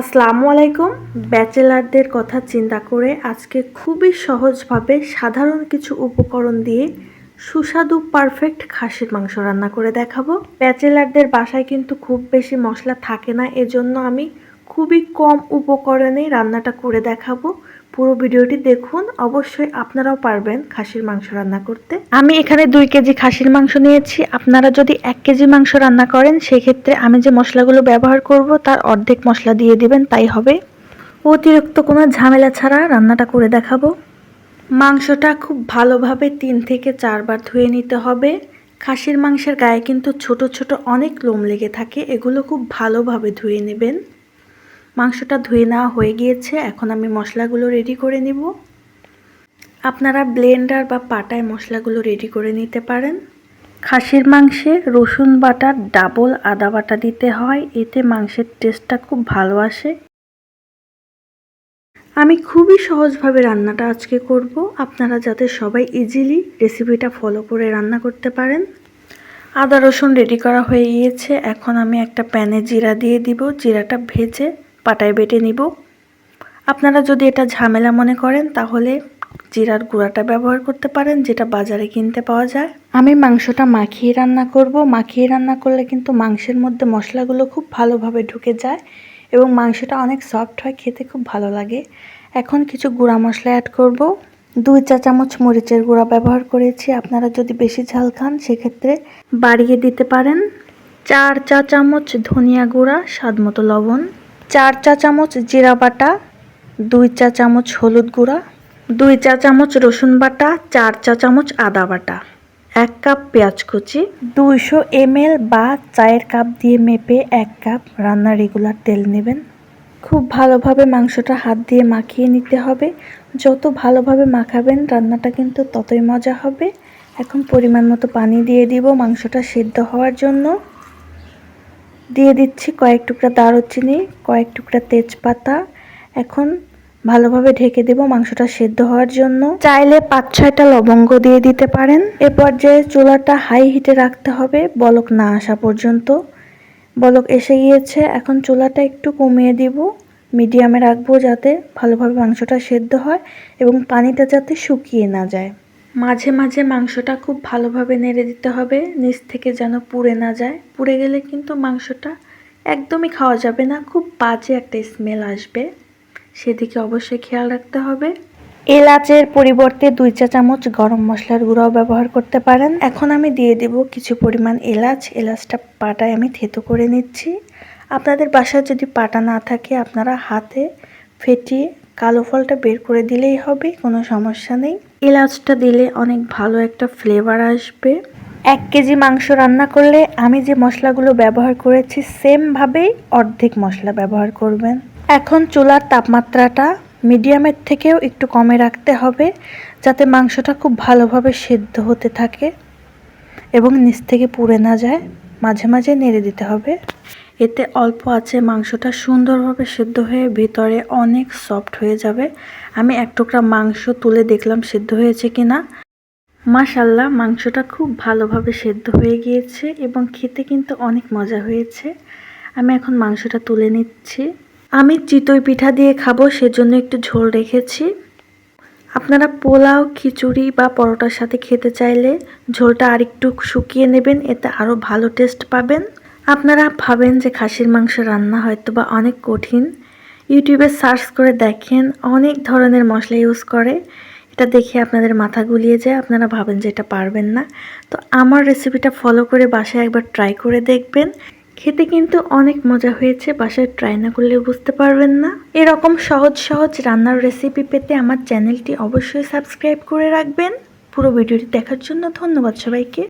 আসসালামু আলাইকুম। ব্যাচেলারদের কথা চিন্তা করে আজকে খুবই সহজভাবে সাধারণ কিছু উপকরণ দিয়ে সুস্বাদু পারফেক্ট খাসির মাংস রান্না করে দেখাবো। ব্যাচেলারদের বাসায় কিন্তু খুব বেশি মশলা থাকে না, এজন্য আমি খুবই কম উপকরণেই রান্নাটা করে দেখাবো। পুরো ভিডিওটি দেখুন, অবশ্যই আপনারাও পারবেন খাসির মাংস রান্না করতে। আমি এখানে 2 কেজি খাসির মাংস নিয়েছি। আপনারা যদি 1 কেজি মাংস রান্না করেন সেক্ষেত্রে আমি যে মশলাগুলো ব্যবহার করব তার অর্ধেক মশলা দিয়ে দিবেন, তাই হবে। অতিরিক্ত কোনো ঝামেলা ছাড়া রান্নাটা করে দেখাবো। মাংসটা খুব ভালোভাবে 3 থেকে 4 বার ধুয়ে নিতে হবে। খাসির মাংসের গায়ে কিন্তু ছোট ছোট অনেক লোম লেগে থাকে, এগুলো খুব ভালোভাবে ধুয়ে নেবেন। মাংসটা ধুয়ে নেওয়া হয়ে গিয়েছে, এখন আমি মশলাগুলো রেডি করে নিব। আপনারা ব্লেন্ডার বা পাটায় মশলাগুলো রেডি করে নিতে পারেন। খাসির মাংসে রসুন বাটার ডাবল আদা বাটা দিতে হয়, এতে মাংসের টেস্টটা খুব ভালো আসে। আমি খুবই সহজভাবে রান্নাটা আজকে করব, আপনারা যাতে সবাই ইজিলি রেসিপিটা ফলো করে রান্না করতে পারেন। আদা রসুন রেডি করা হয়ে গিয়েছে, এখন আমি একটা প্যানে জিরা দিয়ে দিব। জিরাটা ভেজে পাটায় বেটে নিব। আপনারা যদি এটা ঝামেলা মনে করেন তাহলে জিরার গুঁড়াটা ব্যবহার করতে পারেন, যেটা বাজারে কিনতে পাওয়া যায়। আমি মাংসটা মাখিয়ে রান্না করব। মাখিয়ে রান্না করলে কিন্তু মাংসের মধ্যে মশলাগুলো খুব ভালোভাবে ঢুকে যায় এবং মাংসটা অনেক সফট হয়, খেতে খুব ভালো লাগে। এখন কিছু গুঁড়া মশলা অ্যাড করব। 2 চা চামচ মরিচের গুঁড়া ব্যবহার করেছি, আপনারা যদি বেশি ঝাল খান সেক্ষেত্রে বাড়িয়ে দিতে পারেন। 4 চা চামচ ধনিয়া গুঁড়া, স্বাদমতো লবণ, 4 চা চামচ জিরা বাটা, 2 চা চামচ হলুদ গুঁড়া, 2 চা চামচ রসুন বাটা, 4 চা চামচ আদা বাটা, 1 কাপ পেঁয়াজ কুচি, 200 ml বা চায়ের কাপ দিয়ে মেপে 1 কাপ রান্নার রেগুলার তেল নেবেন। খুব ভালোভাবে মাংসটা হাত দিয়ে মাখিয়ে নিতে হবে। যত ভালোভাবে মাখাবেন রান্নাটা কিন্তু ততই মজা হবে। এখন পরিমাণ মতো পানি দিয়ে দিব মাংসটা সেদ্ধ হওয়ার জন্য। দিয়ে দিচ্ছি কয়েক টুকরা দারুচিনি, কয়েক টুকরা তেজপাতা। এখন ভালোভাবে ঢেকে দেব মাংসটা সেদ্ধ হওয়ার জন্য। চাইলে 5-6টা লবঙ্গ দিয়ে দিতে পারেন। এ পর্যায়ে চুলাটা হাই হিটে রাখতে হবে বলক না আসা পর্যন্ত। বলক এসে গিয়েছে, এখন চুলাটা একটু কমিয়ে দিব, মিডিয়ামে রাখবো যাতে ভালোভাবে মাংসটা সেদ্ধ হয় এবং পানিটা যাতে শুকিয়ে না যায়। মাঝে মাঝে মাংসটা খুব ভালোভাবে নেড়ে দিতে হবে, নিচ থেকে যেন পুড়ে না যায়। পুড়ে গেলে কিন্তু মাংসটা একদমই খাওয়া যাবে না, খুব বাজে একটা স্মেল আসবে, সেদিকে অবশ্যই খেয়াল রাখতে হবে। এলাচের পরিবর্তে 2 চা চামচ গরম মশলার গুঁড়াও ব্যবহার করতে পারেন। এখন আমি দিয়ে দেব কিছু পরিমাণ এলাচ। এলাচটা পাটায় আমি থেতো করে নিচ্ছি। আপনাদের বাসায় যদি পাটা না থাকে আপনারা হাতে ফেটিয়ে কালো ফলটা বের করে দিলেই হবে, কোনো সমস্যা নেই। এলাচটা দিলে অনেক ভালো একটা ফ্লেভার আসবে। 1 কেজি মাংস রান্না করলে আমি যে মশলাগুলো ব্যবহার করেছি সেমভাবেই অর্ধেক মশলা ব্যবহার করবেন। এখন চুলার তাপমাত্রাটা মিডিয়ামের থেকেও একটু কমে রাখতে হবে যাতে মাংসটা খুব ভালোভাবে সেদ্ধ হতে থাকে এবং নিচ থেকে পুড়ে না যায়। মাঝে মাঝে নেড়ে দিতে হবে, এতে অল্প আছে মাংসটা সুন্দরভাবে সেদ্ধ হয়ে ভিতরে অনেক সফট হয়ে যাবে। আমি 1 টুকরা মাংস তুলে দেখলাম সেদ্ধ হয়েছে কিনা। মাশাআল্লাহ, মাংসটা খুব ভালোভাবে সেদ্ধ হয়ে গিয়েছে এবং খেতে কিন্তু অনেক মজা হয়েছে। আমি এখন মাংসটা তুলে নিচ্ছি। আমি চিতই পিঠা দিয়ে খাবো, সেজন্য একটু ঝোল রেখেছি। আপনারা পোলাও, খিচুড়ি বা পরোটার সাথে খেতে চাইলে ঝোলটা আরেকটু শুকিয়ে নেবেন, এতে আরও ভালো টেস্ট পাবেন। আপনারা ভাবেন যে খাসির মাংস রান্না হয়তো বা অনেক কঠিন, ইউটিউবে সার্চ করে দেখেন অনেক ধরনের মশলা ইউজ করে, এটা দেখে আপনাদের মাথা গুলিয়ে যায়, আপনারা ভাবেন যে এটা পারবেন না। তো আমার রেসিপিটা ফলো করে বাসায় একবার ট্রাই করে দেখবেন, খেতে কিন্তু অনেক মজা হয়েছে। বাসায় ট্রাই না করলে বুঝতে পারবেন না। এরকম সহজ সহজ রান্নার রেসিপি পেতে আমার চ্যানেলটি অবশ্যই সাবস্ক্রাইব করে রাখবেন। পুরো ভিডিওটি দেখার জন্য ধন্যবাদ সবাইকে।